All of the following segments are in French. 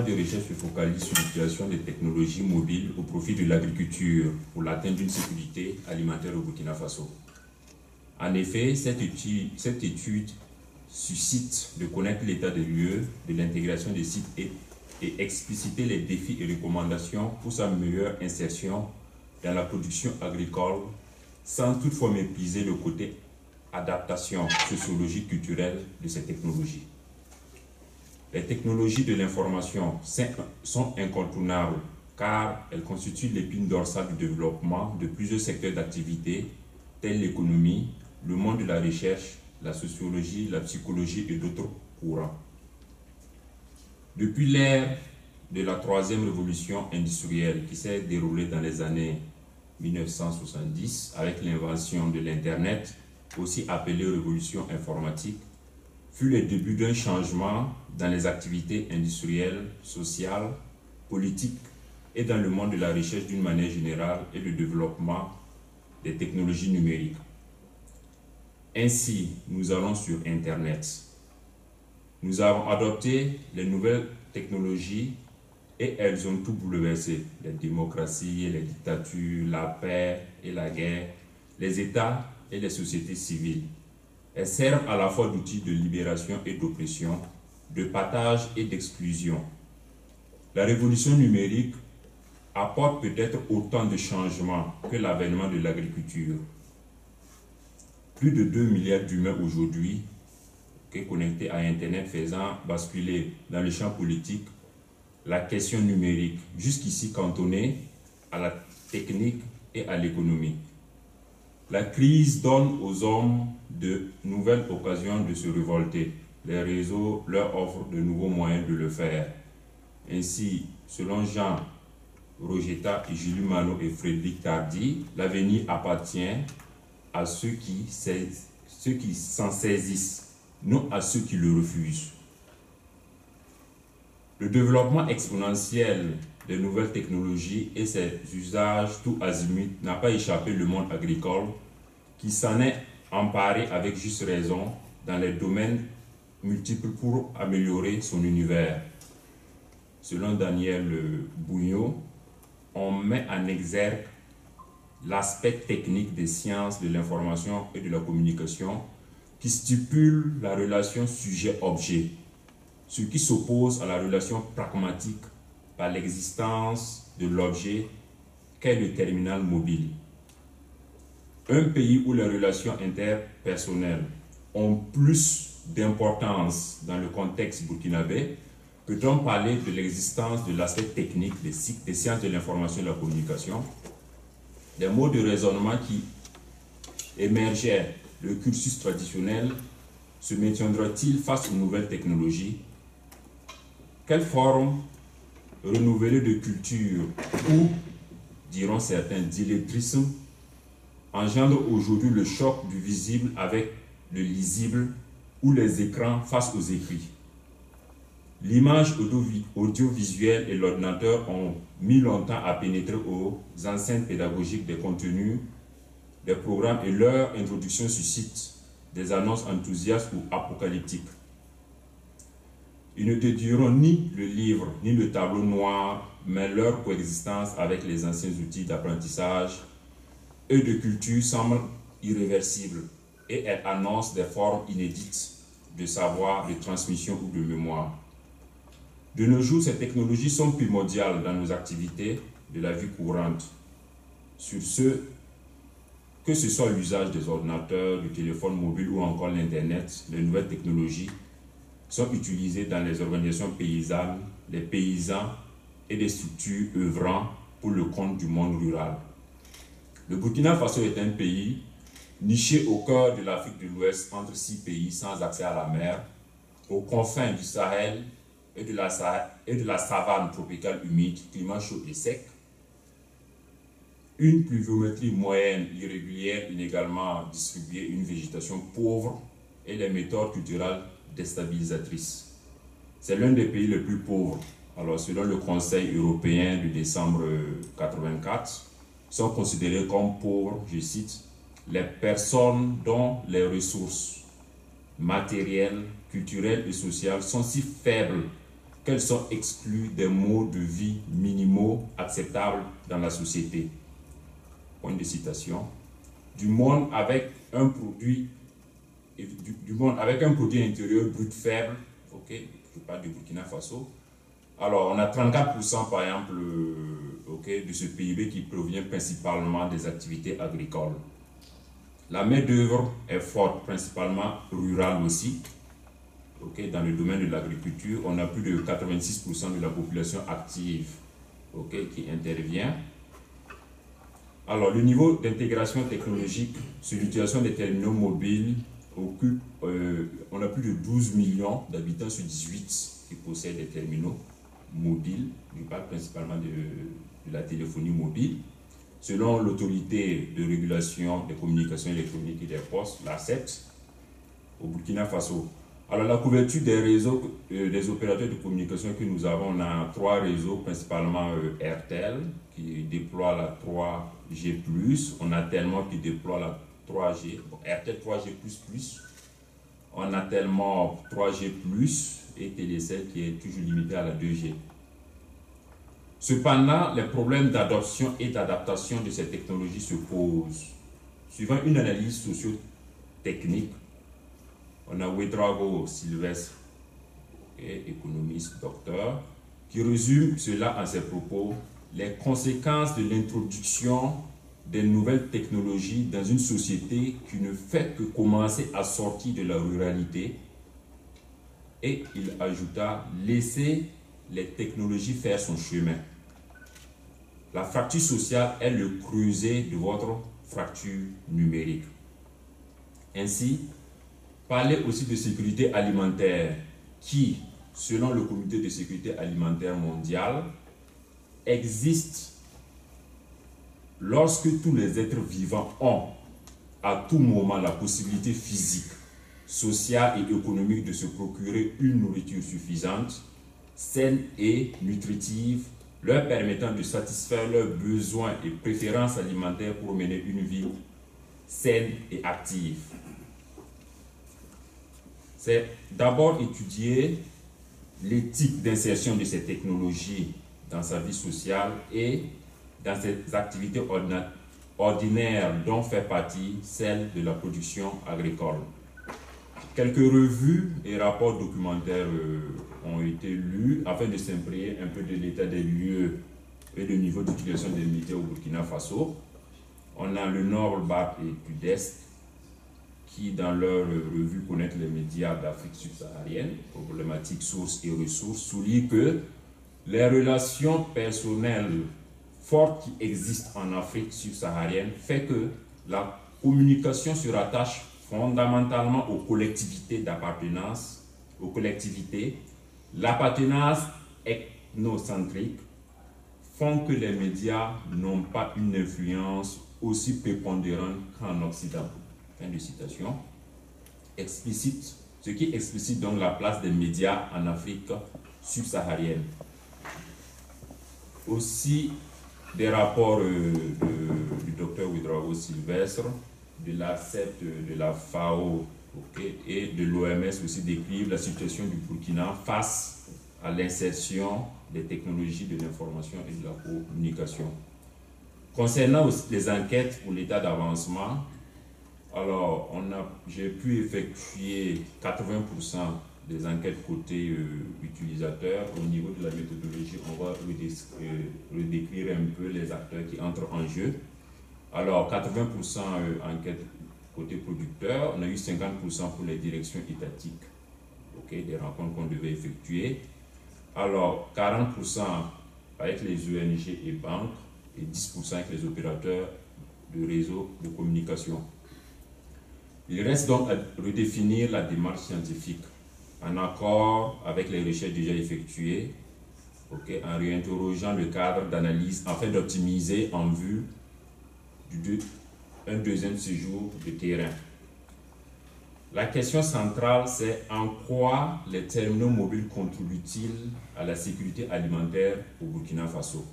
travail de recherche se focalise sur l'utilisation des technologies mobiles au profit de l'agriculture pour l'atteinte d'une sécurité alimentaire au Burkina Faso. En effet, cette étude suscite de connaître l'état des lieux de l'intégration des sites et expliciter les défis et recommandations pour sa meilleure insertion dans la production agricole sans toutefois mépriser le côté adaptation sociologique culturelle de ces technologies. Les technologies de l'information sont incontournables car elles constituent l'épine dorsale du développement de plusieurs secteurs d'activité tels l'économie, le monde de la recherche, la sociologie, la psychologie et d'autres courants. Depuis l'ère de la troisième révolution industrielle qui s'est déroulée dans les années 1970 avec l'invention de l'Internet, aussi appelée révolution informatique, fut le début d'un changement dans les activités industrielles, sociales, politiques et dans le monde de la recherche d'une manière générale et le développement des technologies numériques. Ainsi, nous allons sur Internet. Nous avons adopté les nouvelles technologies et elles ont tout bouleversé. Les démocraties et les dictatures, la paix et la guerre, les États et les sociétés civiles. Elles servent à la fois d'outils de libération et d'oppression, de partage et d'exclusion. La révolution numérique apporte peut-être autant de changements que l'avènement de l'agriculture. Plus de 2 milliards d'humains aujourd'hui connectés à Internet faisant basculer dans le champ politique la question numérique, jusqu'ici cantonnée à la technique et à l'économie. La crise donne aux hommes de nouvelles occasions de se révolter. Les réseaux leur offrent de nouveaux moyens de le faire. Ainsi, selon Jean Rogetta, Julie Mano et Frédéric Tardy, l'avenir appartient à ceux qui s'en saisissent, non à ceux qui le refusent. Le développement exponentiel des nouvelles technologies et ses usages tout azimut n'a pas échappé le monde agricole qui s'en est emparé avec juste raison dans les domaines multiples pour améliorer son univers. Selon Daniel Bougnot, on met en exergue l'aspect technique des sciences de l'information et de la communication qui stipule la relation sujet-objet, ce qui s'oppose à la relation pragmatique par l'existence de l'objet qu'est le terminal mobile. Un pays où les relations interpersonnelles ont plus d'importance dans le contexte burkinabé, peut-on parler de l'existence de l'aspect technique des sciences de l'information et de la communication, des modes de raisonnement qui émergeaient le cursus traditionnel se maintiendra-t-il face aux nouvelles technologies? Quelle forme renouvelée de culture ou, diront certains, d'illettrisme engendre aujourd'hui le choc du visible avec le lisible ou les écrans face aux écrits? L'image audiovisuelle et l'ordinateur ont mis longtemps à pénétrer aux enceintes pédagogiques des contenus, des programmes et leur introduction suscite des annonces enthousiastes ou apocalyptiques. Ils ne dédieront ni le livre ni le tableau noir, mais leur coexistence avec les anciens outils d'apprentissage et de culture semble irréversible et elle annonce des formes inédites de savoir, de transmission ou de mémoire. De nos jours, ces technologies sont primordiales dans nos activités de la vie courante. Sur ce, que ce soit l'usage des ordinateurs, du téléphone mobile ou encore l'Internet, les nouvelles technologies sont utilisées dans les organisations paysannes, les paysans et des structures œuvrant pour le compte du monde rural. Le Burkina Faso est un pays niché au cœur de l'Afrique de l'Ouest entre 6 pays sans accès à la mer, aux confins du Sahel et de la savane tropicale humide, climat chaud et sec, une pluviométrie moyenne, irrégulière, inégalement distribuée, une végétation pauvre et les méthodes culturelles déstabilisatrices. C'est l'un des pays les plus pauvres. Alors, selon le Conseil européen de décembre 1984, sont considérés comme pauvres, je cite, les personnes dont les ressources matérielles, culturelles et sociales sont si faibles qu'elles sont exclues des modes de vie minimaux acceptables dans la société. Point de citation. Du monde avec un produit intérieur brut faible, ok, je parle du Burkina Faso. Alors, on a 34% par exemple de ce PIB qui provient principalement des activités agricoles. La main-d'œuvre est forte, principalement rurale aussi. Dans le domaine de l'agriculture, on a plus de 86% de la population active qui intervient. Alors, le niveau d'intégration technologique sur l'utilisation des terminaux mobiles occupe, on a plus de 12 millions d'habitants sur 18 qui possèdent des terminaux mobiles. Je parle principalement de la téléphonie mobile. Selon l'autorité de régulation des communications électroniques et des postes, l'ARCEP, au Burkina Faso. Alors, la couverture des réseaux, des opérateurs de communication que nous avons, on a 3 réseaux, principalement Airtel, qui déploie la 3G+, on a Telmor qui déploie la 3G, Airtel 3G++, on a Telmor 3G+, et Télécel qui est toujours limité à la 2G. Cependant, les problèmes d'adoption et d'adaptation de ces technologies se posent. Suivant une analyse socio-technique, on a Ouedraogo Sylvestre, économiste, docteur, qui résume cela en ses propos: les conséquences de l'introduction des nouvelles technologies dans une société qui ne fait que commencer à sortir de la ruralité. Et il ajouta: laisser les technologies faire son chemin. La fracture sociale est le creuset de votre fracture numérique. Ainsi, parler aussi de sécurité alimentaire qui, selon le Comité de sécurité alimentaire mondial, existe lorsque tous les êtres vivants ont à tout moment la possibilité physique, sociale et économique de se procurer une nourriture suffisante, saine et nutritive, leur permettant de satisfaire leurs besoins et préférences alimentaires pour mener une vie saine et active. C'est d'abord étudier l'éthique d'insertion de ces technologies dans sa vie sociale et dans ses activités ordinaires dont fait partie celle de la production agricole. Quelques revues et rapports documentaires ont été lus afin de s'imprégner un peu de l'état des lieux et du niveau d'utilisation des médias au Burkina Faso. On a le Nord, le Bas et le Sud-Est qui, dans leur revue Connaître les médias d'Afrique subsaharienne, problématiques, sources et ressources, soulignent que les relations personnelles fortes qui existent en Afrique subsaharienne fait que la communication se rattache fondamentalement aux collectivités d'appartenance, l'appartenance ethnocentrique font que les médias n'ont pas une influence aussi prépondérante qu'en Occident. Fin de citation. Ce qui explicite donc la place des médias en Afrique subsaharienne. Aussi, des rapports du docteur Ouedraogo Sylvestre, de l'ARCEP, de la FAO et de l'OMS aussi décrivent la situation du Burkina face à l'insertion des technologies de l'information et de la communication. Concernant aussi les enquêtes pour l'état d'avancement, alors j'ai pu effectuer 80% des enquêtes côté utilisateur. Au niveau de la méthodologie, on va redécrire un peu les acteurs qui entrent en jeu. Alors, 80% enquête côté producteur, on a eu 50% pour les directions étatiques, des rencontres qu'on devait effectuer. Alors, 40% avec les ONG et banques et 10% avec les opérateurs de réseaux de communication. Il reste donc à redéfinir la démarche scientifique en accord avec les recherches déjà effectuées, en réinterrogeant le cadre d'analyse afin d'optimiser en vue un deuxième séjour de terrain. La question centrale, c'est en quoi les terminaux mobiles contribuent-ils à la sécurité alimentaire au Burkina Faso?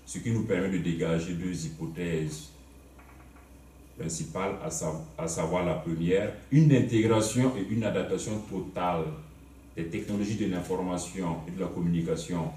Ce qui nous permet de dégager 2 hypothèses principales, à savoir la première, une intégration et une adaptation totale des technologies de l'information et de la communication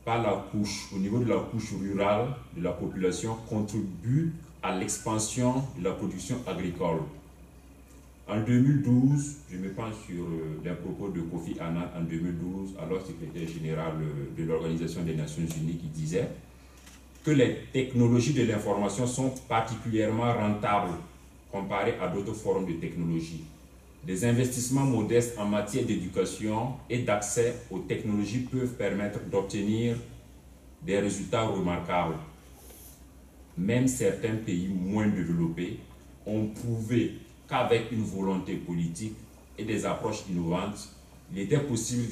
par la couche, au niveau de la couche rurale de la population, contribue à l'expansion de la production agricole. En 2012, je me penche sur les propos de Kofi Annan en 2012, alors secrétaire général de l'Organisation des Nations Unies, qui disait que les technologies de l'information sont particulièrement rentables comparées à d'autres formes de technologies. Des investissements modestes en matière d'éducation et d'accès aux technologies peuvent permettre d'obtenir des résultats remarquables. Même certains pays moins développés ont prouvé qu'avec une volonté politique et des approches innovantes, il était possible,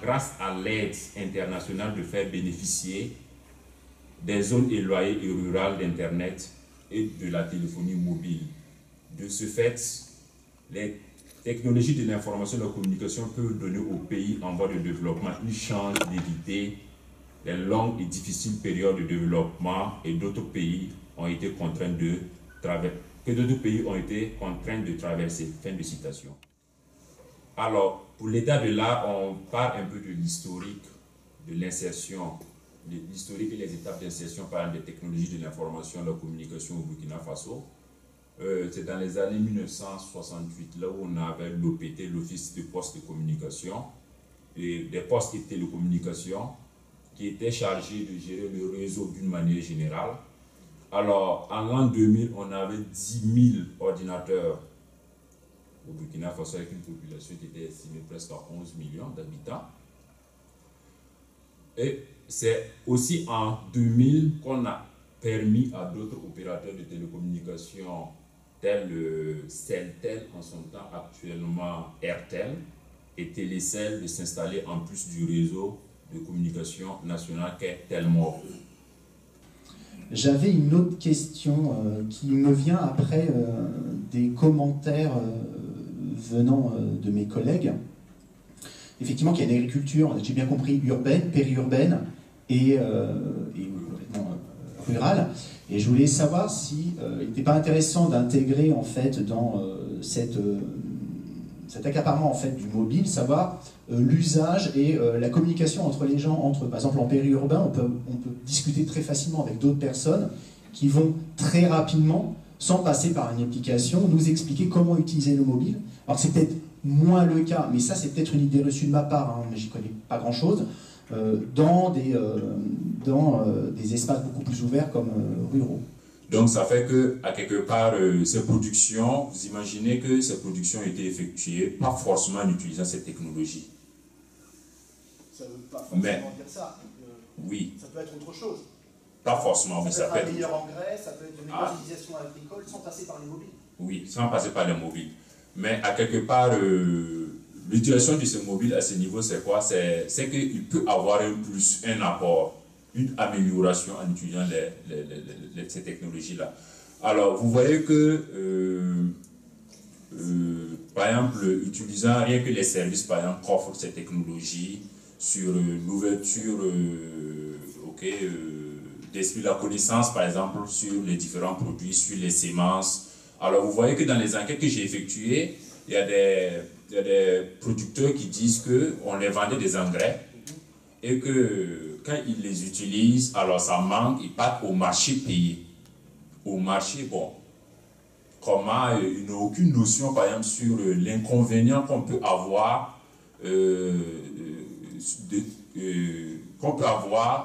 grâce à l'aide internationale, de faire bénéficier des zones éloignées et rurales d'Internet et de la téléphonie mobile. De ce fait, les technologies de l'information et de la communication peuvent donner aux pays en voie de développement une chance d'éviter les longues et difficiles périodes de développement et d'autres pays ont été contraints de traverser. Fin de citation. Alors, pour l'état de l'art, on parle un peu de l'historique de l'insertion, l'historique et les étapes d'insertion par des technologies de l'information et de la communication au Burkina Faso. C'est dans les années 1968, là où on avait l'OPT, l'Office de Postes de Communication, et des postes et télécommunications, qui était chargé de gérer le réseau d'une manière générale. Alors, en l'an 2000, on avait 10 000 ordinateurs au Burkina Faso, avec une population qui était estimée presque à 11 millions d'habitants. Et c'est aussi en 2000 qu'on a permis à d'autres opérateurs de télécommunications tels Celtel, en son temps actuellement Airtel, et Télécel, de s'installer en plus du réseau de communication nationale qu'est Telmor. J'avais une autre question qui me vient après des commentaires venant de mes collègues. Effectivement, qu'il y a une agriculture, j'ai bien compris, urbaine, périurbaine et complètement rurale. Et je voulais savoir si il n'était pas intéressant d'intégrer en fait dans cet accaparement en fait du mobile, savoir l'usage et la communication entre les gens, entre, par exemple en périurbain, on peut discuter très facilement avec d'autres personnes qui vont très rapidement, sans passer par une application, nous expliquer comment utiliser le mobile. Alors c'est peut-être moins le cas, mais ça c'est peut-être une idée reçue de ma part, hein, mais j'y connais pas grand-chose, dans des espaces beaucoup plus ouverts comme ruraux. Donc ça fait que, à quelque part, ces productions, vous imaginez que ces productions étaient effectuées pas forcément en utilisant cette technologie. Ça ne veut pas forcément dire ça. Oui. Ça peut être autre chose. Pas forcément, mais ça peut être... un meilleur engrais, ça peut être une meilleure utilisation agricole sans passer par les mobiles. Oui, sans passer par les mobiles. Mais à quelque part, l'utilisation de ces mobiles à ce niveau, c'est quoi? C'est qu'il peut avoir un plus, un apport, une amélioration en utilisant ces technologies-là. Alors, vous voyez que, par exemple, utilisant rien que les services, par exemple, qu'offrent ces technologies sur l'ouverture d'esprit de la connaissance, par exemple, sur les différents produits, sur les semences. Alors, vous voyez que dans les enquêtes que j'ai effectuées, il y a des producteurs qui disent qu'on les vendait des engrais et que quand ils les utilisent, alors ça manque, ils partent au marché payer. Au marché, bon, comment ils n'ont aucune notion, par exemple, sur l'inconvénient qu'on peut avoir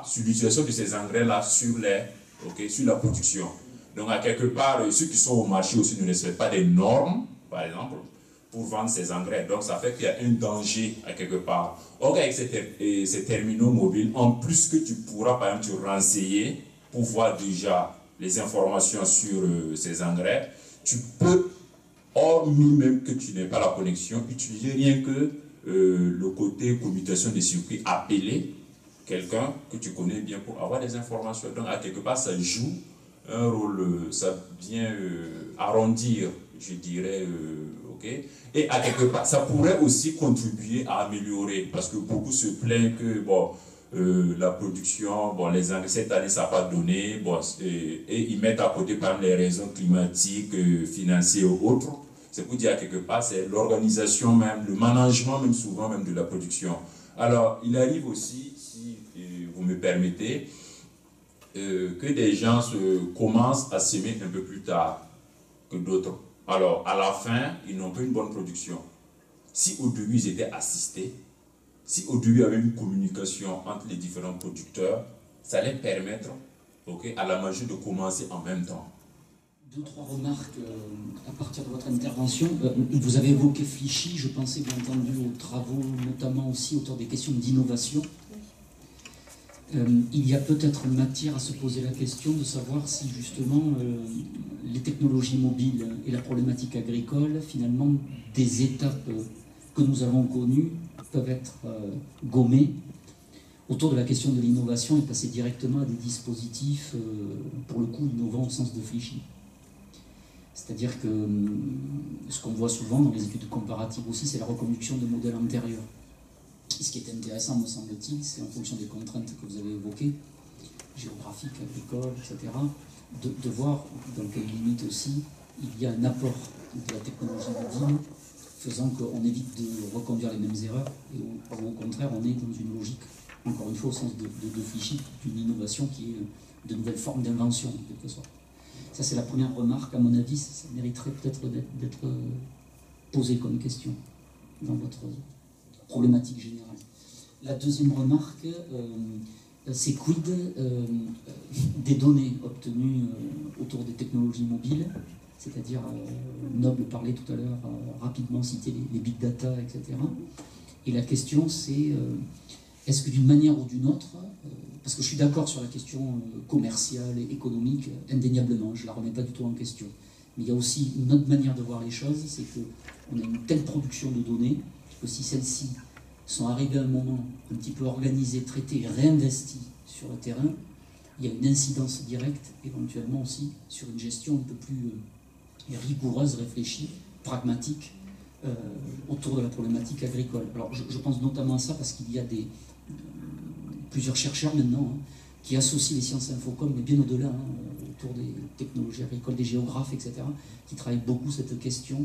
sur l'utilisation de ces engrais-là sur la production. Donc, à quelque part, ceux qui sont au marché aussi ne respectent pas des normes, par exemple, pour vendre ces engrais. Donc, ça fait qu'il y a un danger à quelque part. Or, avec ces terminaux mobiles, en plus que tu pourras, par exemple, te renseigner pour voir déjà les informations sur ces engrais, tu peux, hormis même que tu n'aies pas la connexion, utiliser rien que le côté commutation des circuits, appeler quelqu'un que tu connais bien pour avoir des informations. Donc, à quelque part, ça joue un rôle, ça vient arrondir, je dirais, et à quelque part, ça pourrait aussi contribuer à améliorer, parce que beaucoup se plaignent que, bon, la production, bon, les engrais, cette année, ça n'a pas donné, bon, et ils mettent à côté, par exemple, les raisons climatiques, financières ou autres. C'est pour dire quelque part, c'est l'organisation même, le management même souvent même de la production. Alors, il arrive aussi, si vous me permettez, que des gens commencent à s'aimer un peu plus tard que d'autres. Alors, à la fin, ils n'ont pas une bonne production. Si au début, ils étaient assistés, si au début, il y avait une communication entre les différents producteurs, ça allait permettre à la magie de commencer en même temps. Deux, trois remarques à partir de votre intervention. Vous avez évoqué Flichy, je pensais bien entendu aux travaux, notamment aussi autour des questions d'innovation. Il y a peut-être matière à se poser la question de savoir si justement les technologies mobiles et la problématique agricole, finalement, des étapes que nous avons connues peuvent être gommées autour de la question de l'innovation et passer directement à des dispositifs, pour le coup, innovants au sens de Flichy. C'est-à-dire que ce qu'on voit souvent dans les études comparatives aussi, c'est la reconduction de modèles antérieurs. Et ce qui est intéressant, me semble-t-il, c'est en fonction des contraintes que vous avez évoquées, géographiques, agricoles, etc., de voir dans quelles limites aussi il y a un apport de la technologie mobile, faisant qu'on évite de reconduire les mêmes erreurs, et au contraire, on est dans une logique, encore une fois, au sens de Flichy, d'une innovation qui est de nouvelles formes d'invention, en quelque sorte. Ça, c'est la première remarque. À mon avis, ça mériterait peut-être d'être posé comme question dans votre problématique générale. La deuxième remarque, c'est quid des données obtenues autour des technologies mobiles, c'est-à-dire, Noble parlait tout à l'heure, rapidement citer les big data, etc. Et la question, c'est, est-ce que d'une manière ou d'une autre, parce que je suis d'accord sur la question commerciale et économique, indéniablement, je ne la remets pas du tout en question. Mais il y a aussi une autre manière de voir les choses, c'est qu'on a une telle production de données que si celles-ci sont arrivées à un moment un petit peu organisées, traitées et réinvesties sur le terrain, il y a une incidence directe, éventuellement aussi, sur une gestion un peu plus rigoureuse, réfléchie, pragmatique, autour de la problématique agricole. Alors je pense notamment à ça parce qu'il y a plusieurs chercheurs maintenant qui associent les sciences infocom, mais bien au-delà, autour des technologies agricoles, des géographes, etc., qui travaillent beaucoup cette question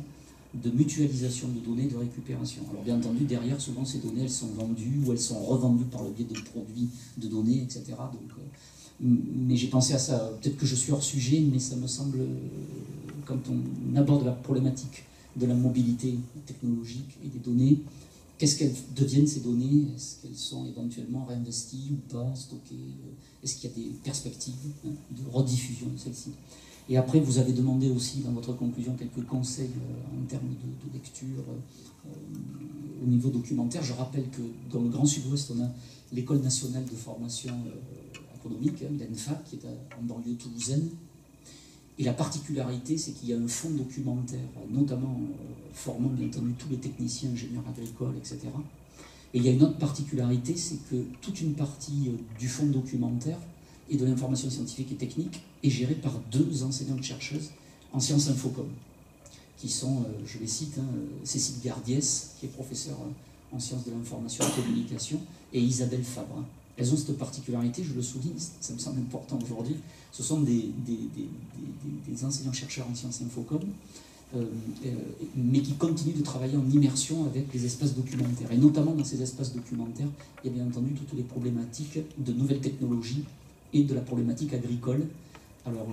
de mutualisation de données, de récupération. Alors bien entendu, derrière, souvent ces données, elles sont vendues ou elles sont revendues par le biais de produits de données, etc. Donc, mais j'ai pensé à ça, peut-être que je suis hors sujet, mais ça me semble, quand on aborde la problématique de la mobilité technologique et des données, qu'est-ce qu'elles deviennent ces données? Est-ce qu'elles sont éventuellement réinvesties ou pas, stockées? Est-ce qu'il y a des perspectives de rediffusion de celles-ci? Et après, vous avez demandé aussi dans votre conclusion quelques conseils en termes de lecture au niveau documentaire. Je rappelle que dans le Grand Sud-Ouest, on a l'École nationale de formation agronomique, l'ENFA, qui est en banlieue toulousaine. Et la particularité, c'est qu'il y a un fonds documentaire, notamment formant bien entendu tous les techniciens, ingénieurs agricoles, etc. Et il y a une autre particularité, c'est que toute une partie du fonds documentaire et de l'information scientifique et technique est gérée par deux enseignantes-chercheuses en sciences infocom, qui sont, je les cite, Cécile Gardiès, qui est professeure en sciences de l'information et de la communication, et Isabelle Fabre. Elles ont cette particularité, je le souligne, ça me semble important aujourd'hui, ce sont des enseignants-chercheurs en sciences infocom, mais qui continuent de travailler en immersion avec les espaces documentaires. Et notamment dans ces espaces documentaires, il y a bien entendu toutes les problématiques de nouvelles technologies et de la problématique agricole. Alors,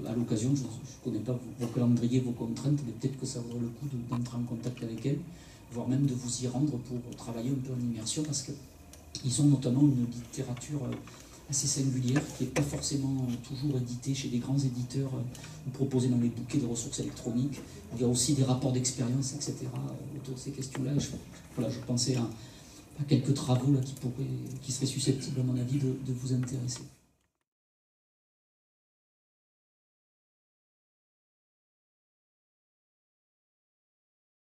à l'occasion, je ne connais pas vos calendriers, vos contraintes, mais peut-être que ça vaudrait le coup d'entrer en contact avec elles, voire même de vous y rendre pour travailler un peu en immersion, parce qu'ils ont notamment une littérature assez singulière, qui n'est pas forcément toujours éditée chez des grands éditeurs ou proposée dans les bouquets de ressources électroniques. Il y a aussi des rapports d'expérience, etc. autour de ces questions-là. Voilà, je pensais à quelques travaux là, qui seraient susceptibles, à mon avis, de vous intéresser.